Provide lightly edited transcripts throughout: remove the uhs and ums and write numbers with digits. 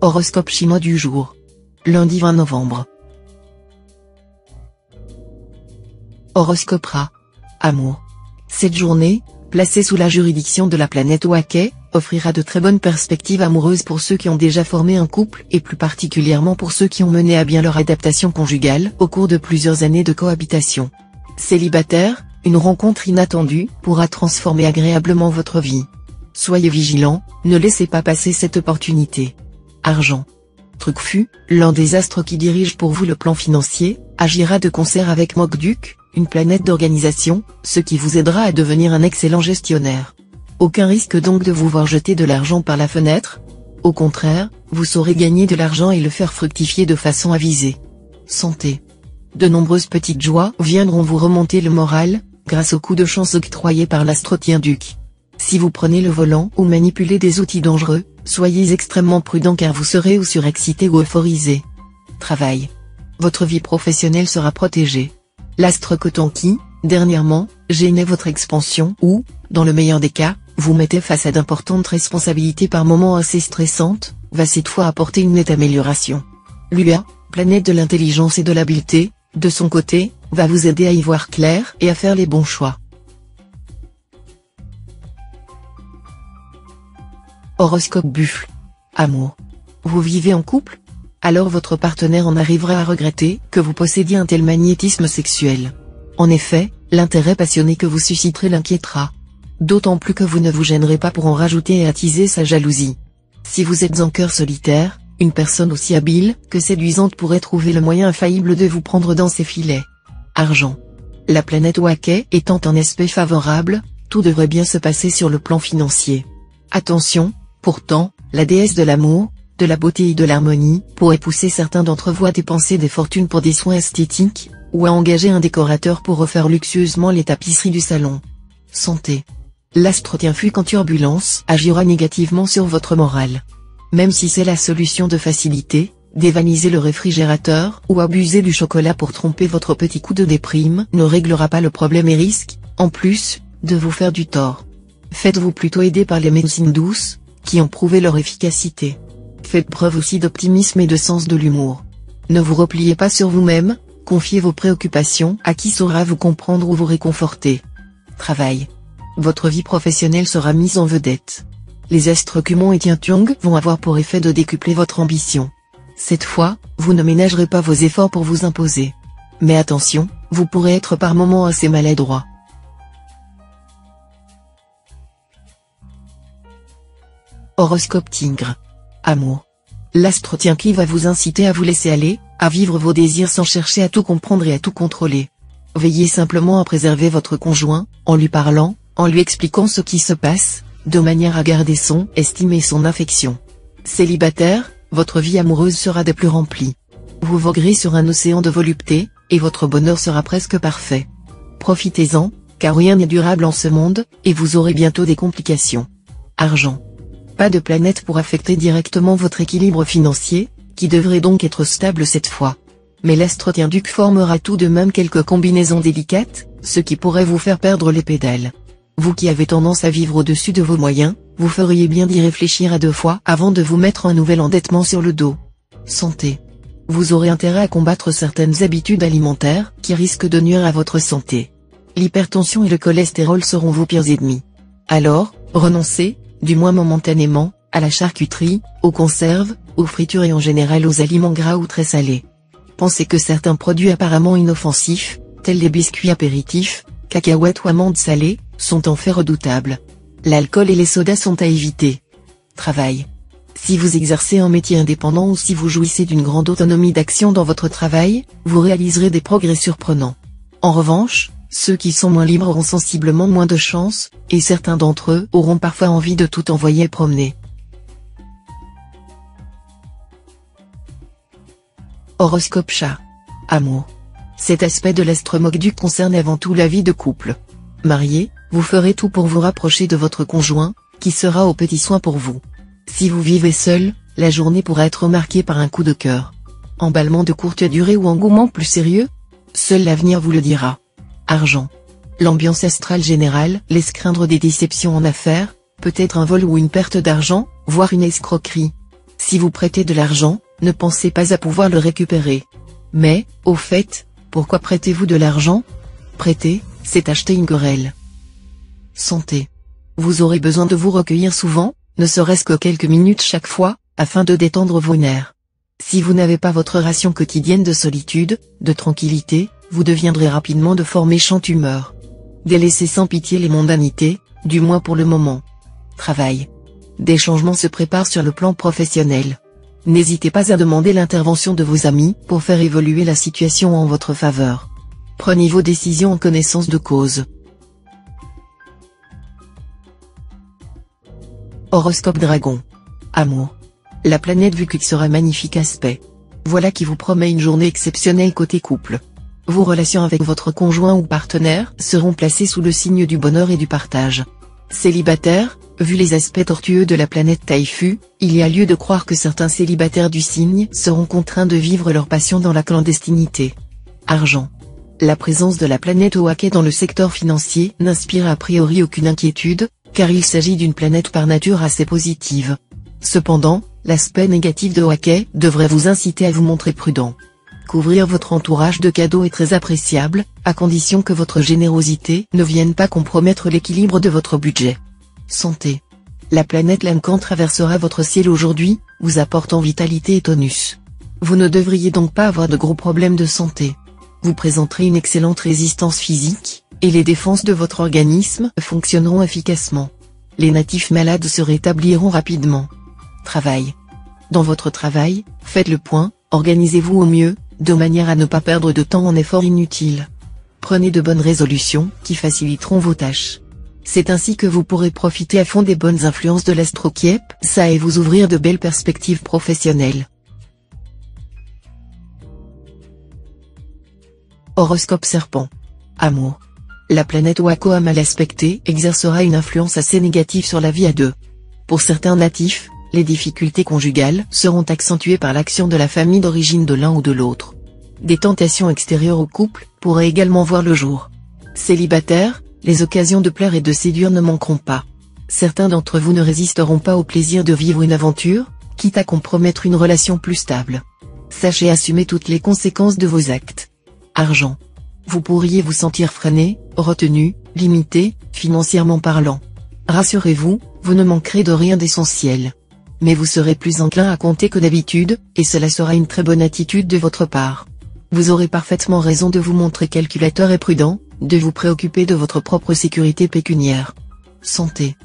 Horoscope chinois du jour. Lundi 20 novembre. Horoscope Ra. Amour. Cette journée, placée sous la juridiction de la planète Wakei, offrira de très bonnes perspectives amoureuses pour ceux qui ont déjà formé un couple et plus particulièrement pour ceux qui ont mené à bien leur adaptation conjugale au cours de plusieurs années de cohabitation. Célibataire, une rencontre inattendue pourra transformer agréablement votre vie. Soyez vigilant, ne laissez pas passer cette opportunité. Argent. Trucfu, l'un des astres qui dirige pour vous le plan financier, agira de concert avec Mokduk, une planète d'organisation, ce qui vous aidera à devenir un excellent gestionnaire. Aucun risque donc de vous voir jeter de l'argent par la fenêtre. Au contraire, vous saurez gagner de l'argent et le faire fructifier de façon avisée. Santé. De nombreuses petites joies viendront vous remonter le moral, grâce aux coups de chance octroyés par l'astro-Tienduc. Si vous prenez le volant ou manipulez des outils dangereux, soyez extrêmement prudent car vous serez ou surexcité ou euphorisé. Travail. Votre vie professionnelle sera protégée. L'astre Kotanki, dernièrement, gênait votre expansion ou, dans le meilleur des cas, vous mettez face à d'importantes responsabilités par moments assez stressantes, va cette fois apporter une nette amélioration. Lua, planète de l'intelligence et de l'habileté, de son côté, va vous aider à y voir clair et à faire les bons choix. Horoscope Buffle. Amour. Vous vivez en couple? Alors votre partenaire en arrivera à regretter que vous possédiez un tel magnétisme sexuel. En effet, l'intérêt passionné que vous susciterez l'inquiétera. D'autant plus que vous ne vous gênerez pas pour en rajouter et attiser sa jalousie. Si vous êtes en cœur solitaire, une personne aussi habile que séduisante pourrait trouver le moyen infaillible de vous prendre dans ses filets. Argent. La planète Wakei étant en aspect favorable, tout devrait bien se passer sur le plan financier. Attention, pourtant, la déesse de l'amour, de la beauté et de l'harmonie pourrait pousser certains d'entre vous à dépenser des fortunes pour des soins esthétiques, ou à engager un décorateur pour refaire luxueusement les tapisseries du salon. Santé. L'astre Tienfuc en turbulence agira négativement sur votre morale. Même si c'est la solution de facilité, dévaniser le réfrigérateur ou abuser du chocolat pour tromper votre petit coup de déprime ne réglera pas le problème et risque, en plus, de vous faire du tort. Faites-vous plutôt aider par les médecines douces, qui ont prouvé leur efficacité. Faites preuve aussi d'optimisme et de sens de l'humour. Ne vous repliez pas sur vous-même, confiez vos préoccupations à qui saura vous comprendre ou vous réconforter. Travail. Votre vie professionnelle sera mise en vedette. Les astres Kumon et Tiantiong vont avoir pour effet de décupler votre ambition. Cette fois, vous ne ménagerez pas vos efforts pour vous imposer. Mais attention, vous pourrez être par moments assez maladroit. Horoscope Tigre. Amour. L'astre Tienki va vous inciter à vous laisser aller, à vivre vos désirs sans chercher à tout comprendre et à tout contrôler. Veillez simplement à préserver votre conjoint, en lui parlant, en lui expliquant ce qui se passe, de manière à garder son estime et son affection. Célibataire, votre vie amoureuse sera des plus remplie. Vous voguerez sur un océan de volupté, et votre bonheur sera presque parfait. Profitez-en, car rien n'est durable en ce monde, et vous aurez bientôt des complications. Argent. Pas de planète pour affecter directement votre équilibre financier, qui devrait donc être stable cette fois. Mais l'astre Tienduc formera tout de même quelques combinaisons délicates, ce qui pourrait vous faire perdre les pédales. Vous qui avez tendance à vivre au-dessus de vos moyens, vous feriez bien d'y réfléchir à deux fois avant de vous mettre un nouvel endettement sur le dos. Santé. Vous aurez intérêt à combattre certaines habitudes alimentaires qui risquent de nuire à votre santé. L'hypertension et le cholestérol seront vos pires ennemis. Alors, renoncez, du moins momentanément, à la charcuterie, aux conserves, aux fritures et en général aux aliments gras ou très salés. Pensez que certains produits apparemment inoffensifs, tels les biscuits apéritifs, cacahuètes ou amandes salées, sont en fait redoutables. L'alcool et les sodas sont à éviter. Travail. Si vous exercez un métier indépendant ou si vous jouissez d'une grande autonomie d'action dans votre travail, vous réaliserez des progrès surprenants. En revanche, ceux qui sont moins libres auront sensiblement moins de chance, et certains d'entre eux auront parfois envie de tout envoyer promener. Horoscope Chat. Amour. Cet aspect de l'astre Mokduk concerne avant tout la vie de couple. Marié, vous ferez tout pour vous rapprocher de votre conjoint, qui sera aux petits soins pour vous. Si vous vivez seul, la journée pourra être marquée par un coup de cœur. Emballement de courte durée ou engouement plus sérieux? Seul l'avenir vous le dira. Argent. L'ambiance astrale générale laisse craindre des déceptions en affaires, peut-être un vol ou une perte d'argent, voire une escroquerie. Si vous prêtez de l'argent, ne pensez pas à pouvoir le récupérer. Mais, au fait, pourquoi prêtez-vous de l'argent? Prêter, c'est acheter une querelle. Santé. Vous aurez besoin de vous recueillir souvent, ne serait-ce que quelques minutes chaque fois, afin de détendre vos nerfs. Si vous n'avez pas votre ration quotidienne de solitude, de tranquillité, vous deviendrez rapidement de fort méchante humeur. Délaissez sans pitié les mondanités, du moins pour le moment. Travail. Des changements se préparent sur le plan professionnel. N'hésitez pas à demander l'intervention de vos amis pour faire évoluer la situation en votre faveur. Prenez vos décisions en connaissance de cause. Horoscope Dragon. Amour. La planète Vuku sera magnifique aspect. Voilà qui vous promet une journée exceptionnelle côté couple. Vos relations avec votre conjoint ou partenaire seront placées sous le signe du bonheur et du partage. Célibataire, vu les aspects tortueux de la planète Taifu, il y a lieu de croire que certains célibataires du signe seront contraints de vivre leur passion dans la clandestinité. Argent. La présence de la planète Oake dans le secteur financier n'inspire a priori aucune inquiétude, car il s'agit d'une planète par nature assez positive. Cependant, l'aspect négatif de Oake devrait vous inciter à vous montrer prudent. Couvrir votre entourage de cadeaux est très appréciable, à condition que votre générosité ne vienne pas compromettre l'équilibre de votre budget. Santé. La planète Lamcan traversera votre ciel aujourd'hui, vous apportant vitalité et tonus. Vous ne devriez donc pas avoir de gros problèmes de santé. Vous présenterez une excellente résistance physique, et les défenses de votre organisme fonctionneront efficacement. Les natifs malades se rétabliront rapidement. Travail. Dans votre travail, faites le point, organisez-vous au mieux, de manière à ne pas perdre de temps en efforts inutiles. Prenez de bonnes résolutions qui faciliteront vos tâches. C'est ainsi que vous pourrez profiter à fond des bonnes influences de l'astro-Kiep, ça et vous ouvrir de belles perspectives professionnelles. Horoscope Serpent. Amour. La planète Wako à mal aspectée exercera une influence assez négative sur la vie à deux. Pour certains natifs, les difficultés conjugales seront accentuées par l'action de la famille d'origine de l'un ou de l'autre. Des tentations extérieures au couple pourraient également voir le jour. Célibataires, les occasions de plaire et de séduire ne manqueront pas. Certains d'entre vous ne résisteront pas au plaisir de vivre une aventure, quitte à compromettre une relation plus stable. Sachez assumer toutes les conséquences de vos actes. Argent. Vous pourriez vous sentir freiné, retenu, limité, financièrement parlant. Rassurez-vous, vous ne manquerez de rien d'essentiel. Mais vous serez plus enclin à compter que d'habitude, et cela sera une très bonne attitude de votre part. Vous aurez parfaitement raison de vous montrer calculateur et prudent, de vous préoccuper de votre propre sécurité pécuniaire. Santé.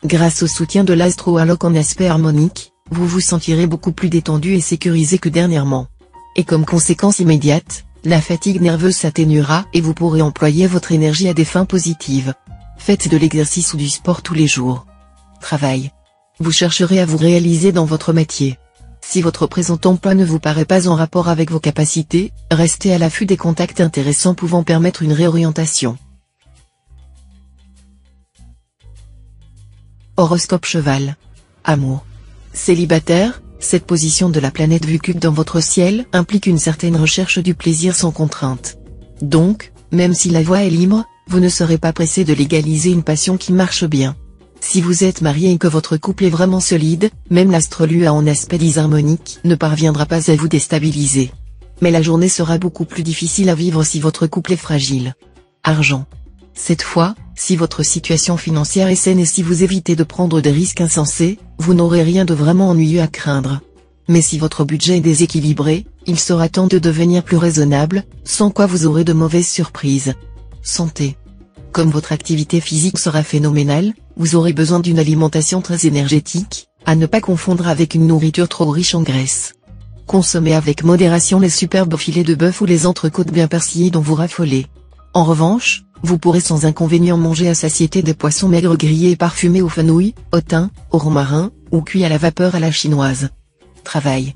Grâce au soutien de l'astro-alloc en aspect harmonique, vous vous sentirez beaucoup plus détendu et sécurisé que dernièrement. Et comme conséquence immédiate, la fatigue nerveuse s'atténuera et vous pourrez employer votre énergie à des fins positives. Faites de l'exercice ou du sport tous les jours. Travail. Vous chercherez à vous réaliser dans votre métier. Si votre présent emploi ne vous paraît pas en rapport avec vos capacités, restez à l'affût des contacts intéressants pouvant permettre une réorientation. Horoscope Cheval. Amour. Célibataire, cette position de la planète Vuku dans votre ciel implique une certaine recherche du plaisir sans contrainte. Donc, même si la voie est libre, vous ne serez pas pressé de légaliser une passion qui marche bien. Si vous êtes marié et que votre couple est vraiment solide, même l'astrolua en aspect disharmonique ne parviendra pas à vous déstabiliser. Mais la journée sera beaucoup plus difficile à vivre si votre couple est fragile. Argent. Cette fois, si votre situation financière est saine et si vous évitez de prendre des risques insensés, vous n'aurez rien de vraiment ennuyeux à craindre. Mais si votre budget est déséquilibré, il sera temps de devenir plus raisonnable, sans quoi vous aurez de mauvaises surprises. Santé. Comme votre activité physique sera phénoménale, vous aurez besoin d'une alimentation très énergétique, à ne pas confondre avec une nourriture trop riche en graisse. Consommez avec modération les superbes filets de bœuf ou les entrecôtes bien persillées dont vous raffolez. En revanche, vous pourrez sans inconvénient manger à satiété des poissons maigres grillés et parfumés au fenouil, au thym, au romarin, ou cuits à la vapeur à la chinoise. Travail.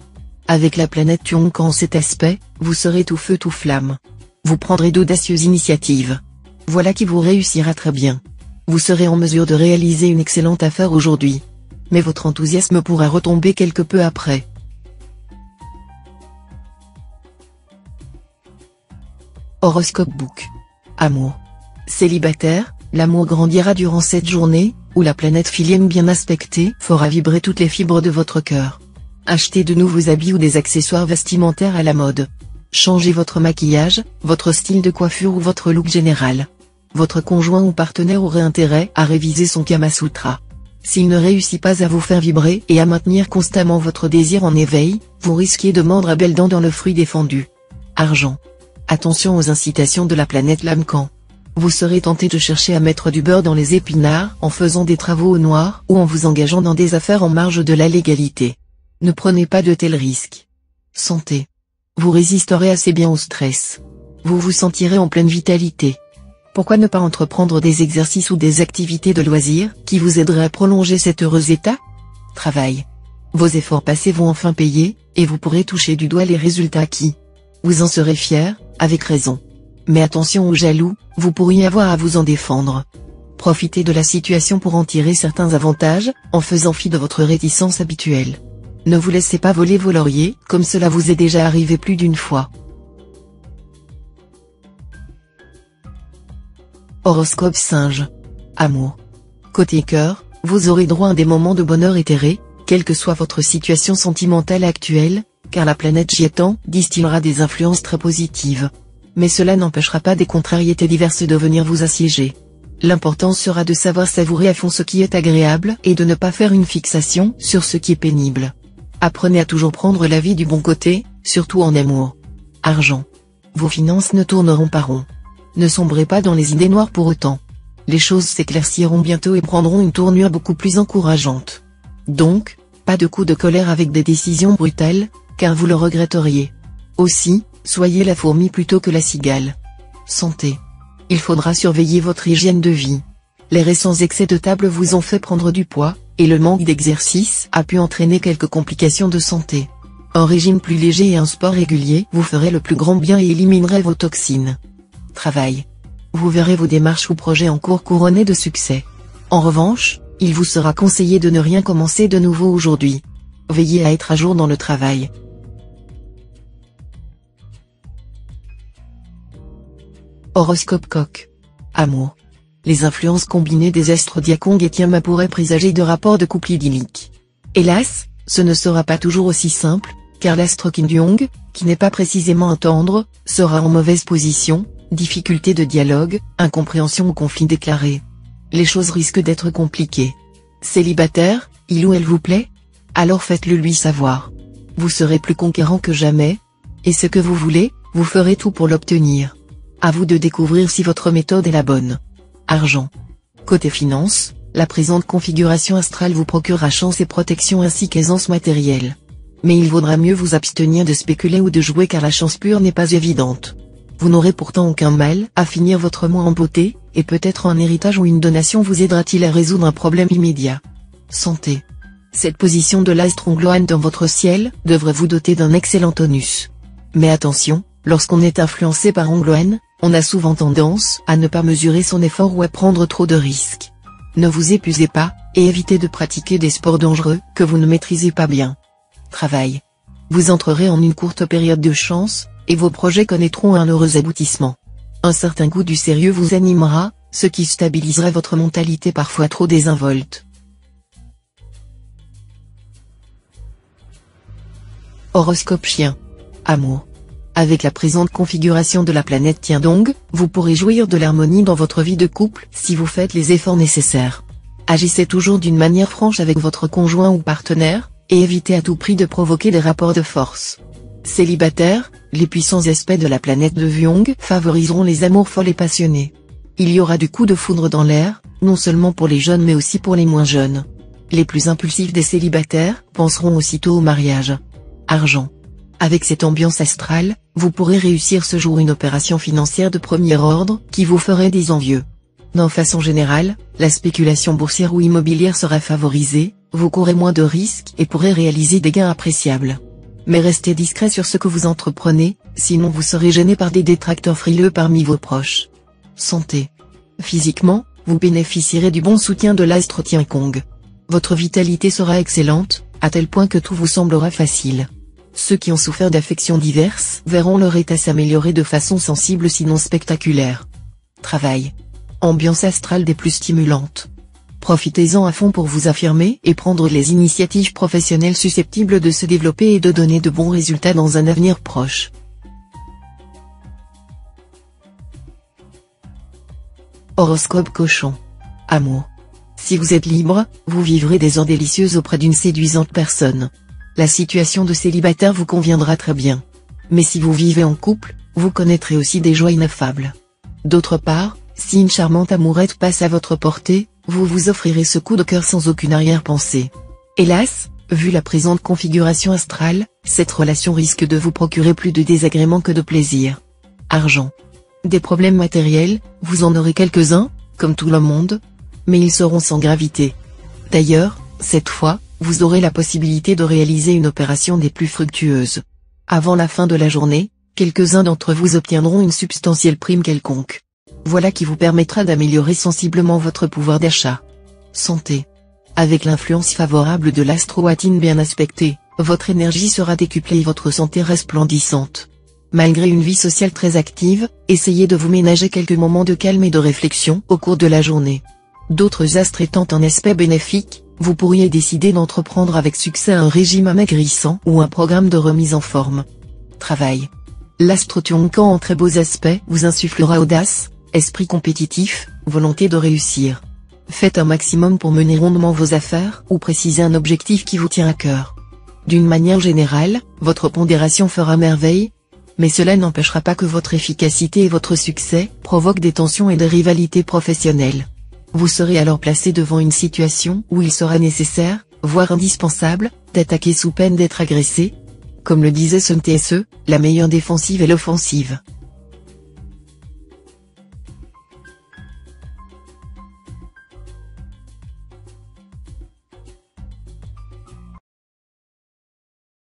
Avec la planète Tionk en cet aspect, vous serez tout feu tout flamme. Vous prendrez d'audacieuses initiatives. Voilà qui vous réussira très bien. Vous serez en mesure de réaliser une excellente affaire aujourd'hui. Mais votre enthousiasme pourra retomber quelque peu après. Horoscope Book. Amour. Célibataire, l'amour grandira durant cette journée, où la planète Philième bien aspectée fera vibrer toutes les fibres de votre cœur. Achetez de nouveaux habits ou des accessoires vestimentaires à la mode. Changez votre maquillage, votre style de coiffure ou votre look général. Votre conjoint ou partenaire aurait intérêt à réviser son Kama Sutra. S'il ne réussit pas à vous faire vibrer et à maintenir constamment votre désir en éveil, vous risquez de mordre à belles dents dans le fruit défendu. Argent. Attention aux incitations de la planète Lamcan. Vous serez tenté de chercher à mettre du beurre dans les épinards en faisant des travaux au noir ou en vous engageant dans des affaires en marge de la légalité. Ne prenez pas de tels risques. Santé. Vous résisterez assez bien au stress. Vous vous sentirez en pleine vitalité. Pourquoi ne pas entreprendre des exercices ou des activités de loisirs qui vous aideraient à prolonger cet heureux état? Travail. Vos efforts passés vont enfin payer, et vous pourrez toucher du doigt les résultats acquis. Vous en serez fier, avec raison. Mais attention aux jaloux, vous pourriez avoir à vous en défendre. Profitez de la situation pour en tirer certains avantages, en faisant fi de votre réticence habituelle. Ne vous laissez pas voler vos lauriers, comme cela vous est déjà arrivé plus d'une fois. Horoscope Singe. Amour. Côté cœur, vous aurez droit à des moments de bonheur éthéré, quelle que soit votre situation sentimentale actuelle, car la planète Gitan distillera des influences très positives. Mais cela n'empêchera pas des contrariétés diverses de venir vous assiéger. L'important sera de savoir savourer à fond ce qui est agréable et de ne pas faire une fixation sur ce qui est pénible. Apprenez à toujours prendre la vie du bon côté, surtout en amour. Argent. Vos finances ne tourneront pas rond. Ne sombrez pas dans les idées noires pour autant. Les choses s'éclairciront bientôt et prendront une tournure beaucoup plus encourageante. Donc, pas de coup de colère avec des décisions brutales, car vous le regretteriez. Aussi, soyez la fourmi plutôt que la cigale. Santé. Il faudra surveiller votre hygiène de vie. Les récents excès de table vous ont fait prendre du poids, et le manque d'exercice a pu entraîner quelques complications de santé. Un régime plus léger et un sport régulier vous ferait le plus grand bien et éliminerait vos toxines. Travail. Vous verrez vos démarches ou projets en cours couronner de succès. En revanche, il vous sera conseillé de ne rien commencer de nouveau aujourd'hui. Veillez à être à jour dans le travail. Horoscope Coq. Amour. Les influences combinées des astres Diakong et Tiama pourraient présager de rapports de couple idylliques. Hélas, ce ne sera pas toujours aussi simple, car l'astre Kim Jong, qui n'est pas précisément un tendre, sera en mauvaise position, difficulté de dialogue, incompréhension ou conflit déclaré. Les choses risquent d'être compliquées. Célibataire, il ou elle vous plaît? Alors faites-le lui savoir. Vous serez plus conquérant que jamais, et ce que vous voulez, vous ferez tout pour l'obtenir. À vous de découvrir si votre méthode est la bonne. Argent. Côté finance, la présente configuration astrale vous procurera chance et protection ainsi qu'aisance matérielle. Mais il vaudra mieux vous abstenir de spéculer ou de jouer car la chance pure n'est pas évidente. Vous n'aurez pourtant aucun mal à finir votre mois en beauté, et peut-être un héritage ou une donation vous aidera-t-il à résoudre un problème immédiat. Santé. Cette position de l'astre Ongloan dans votre ciel devrait vous doter d'un excellent tonus. Mais attention, lorsqu'on est influencé par Ongloan, on a souvent tendance à ne pas mesurer son effort ou à prendre trop de risques. Ne vous épuisez pas, et évitez de pratiquer des sports dangereux que vous ne maîtrisez pas bien. Travail. Vous entrerez en une courte période de chance, et vos projets connaîtront un heureux aboutissement. Un certain goût du sérieux vous animera, ce qui stabilisera votre mentalité parfois trop désinvolte. Horoscope Chien. Amour. Avec la présente configuration de la planète Tiandong, vous pourrez jouir de l'harmonie dans votre vie de couple si vous faites les efforts nécessaires. Agissez toujours d'une manière franche avec votre conjoint ou partenaire, et évitez à tout prix de provoquer des rapports de force. Célibataire, les puissants aspects de la planète de Vyong favoriseront les amours folles et passionnés. Il y aura du coup de foudre dans l'air, non seulement pour les jeunes mais aussi pour les moins jeunes. Les plus impulsifs des célibataires penseront aussitôt au mariage. Argent. Avec cette ambiance astrale, vous pourrez réussir ce jour une opération financière de premier ordre qui vous ferait des envieux. D'une façon générale, la spéculation boursière ou immobilière sera favorisée, vous courez moins de risques et pourrez réaliser des gains appréciables. Mais restez discret sur ce que vous entreprenez, sinon vous serez gêné par des détracteurs frileux parmi vos proches. Santé. Physiquement, vous bénéficierez du bon soutien de l'astre Tiankong. Votre vitalité sera excellente, à tel point que tout vous semblera facile. Ceux qui ont souffert d'affections diverses verront leur état s'améliorer de façon sensible sinon spectaculaire. Travail. Ambiance astrale des plus stimulantes. Profitez-en à fond pour vous affirmer et prendre les initiatives professionnelles susceptibles de se développer et de donner de bons résultats dans un avenir proche. Horoscope Cochon. Amour. Si vous êtes libre, vous vivrez des heures délicieuses auprès d'une séduisante personne. La situation de célibataire vous conviendra très bien. Mais si vous vivez en couple, vous connaîtrez aussi des joies ineffables. D'autre part, si une charmante amourette passe à votre portée, vous vous offrirez ce coup de cœur sans aucune arrière-pensée. Hélas, vu la présente configuration astrale, cette relation risque de vous procurer plus de désagréments que de plaisir. Argent. Des problèmes matériels, vous en aurez quelques-uns, comme tout le monde, mais ils seront sans gravité. D'ailleurs, cette fois, vous aurez la possibilité de réaliser une opération des plus fructueuses. Avant la fin de la journée, quelques-uns d'entre vous obtiendront une substantielle prime quelconque. Voilà qui vous permettra d'améliorer sensiblement votre pouvoir d'achat. Santé. Avec l'influence favorable de l'astro-watine bien aspectée, votre énergie sera décuplée et votre santé resplendissante. Malgré une vie sociale très active, essayez de vous ménager quelques moments de calme et de réflexion au cours de la journée. D'autres astres étant un aspect bénéfique, vous pourriez décider d'entreprendre avec succès un régime amaigrissant ou un programme de remise en forme. Travail. L'astre Tionkan en très beaux aspects vous insufflera audace, esprit compétitif, volonté de réussir. Faites un maximum pour mener rondement vos affaires ou préciser un objectif qui vous tient à cœur. D'une manière générale, votre pondération fera merveille, mais cela n'empêchera pas que votre efficacité et votre succès provoquent des tensions et des rivalités professionnelles. Vous serez alors placé devant une situation où il sera nécessaire, voire indispensable, d'attaquer sous peine d'être agressé. Comme le disait Sun Tse, la meilleure défensive est l'offensive.